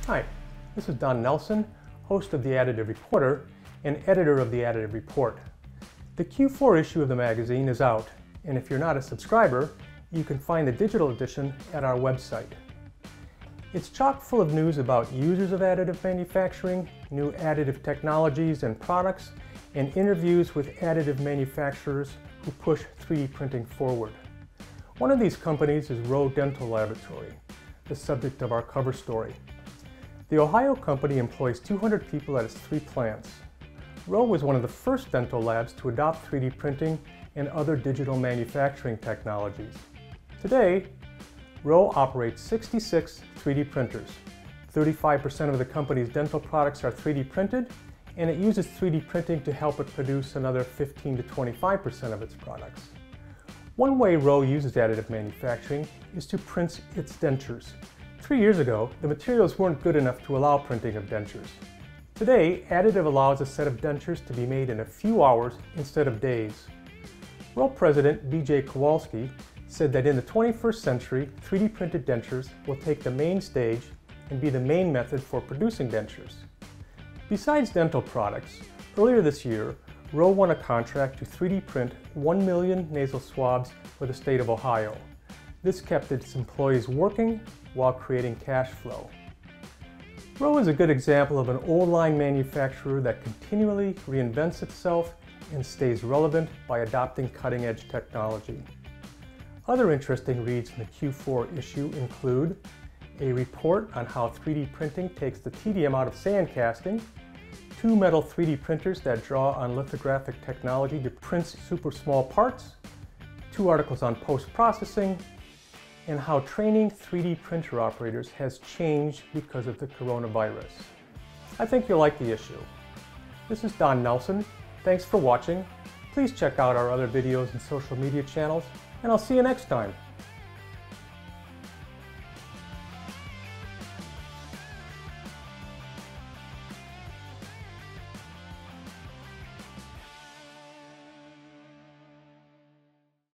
Hi, this is Don Nelson, host of the Additive Reporter and editor of the Additive Report. The Q4 issue of the magazine is out, and if you're not a subscriber, you can find the digital edition at our website. It's chock full of news about users of additive manufacturing, new additive technologies and products, and interviews with additive manufacturers who push 3D printing forward. One of these companies is ROE Dental Laboratory, the subject of our cover story. The Ohio company employs 200 people at its 3 plants. ROE was one of the first dental labs to adopt 3D printing and other digital manufacturing technologies. Today, ROE operates 66 3D printers. 35% of the company's dental products are 3D printed, and it uses 3D printing to help it produce another 15 to 25% of its products. One way ROE uses additive manufacturing is to print its dentures. 3 years ago, the materials weren't good enough to allow printing of dentures. Today, additive allows a set of dentures to be made in a few hours instead of days. ROE President B.J. Kowalski said that in the 21st century, 3D printed dentures will take the main stage and be the main method for producing dentures. Besides dental products, earlier this year, ROE won a contract to 3D print 1 million nasal swabs for the state of Ohio. This kept its employees working while creating cash flow. ROE is a good example of an old line manufacturer that continually reinvents itself and stays relevant by adopting cutting-edge technology. Other interesting reads in the Q4 issue include a report on how 3D printing takes the tedium out of sand casting, 2 metal 3D printers that draw on lithographic technology to print super small parts, 2 articles on post-processing, and how training 3D printer operators has changed because of the coronavirus. I think you'll like the issue. This is Don Nelson. Thanks for watching. Please check out our other videos and social media channels, and I'll see you next time.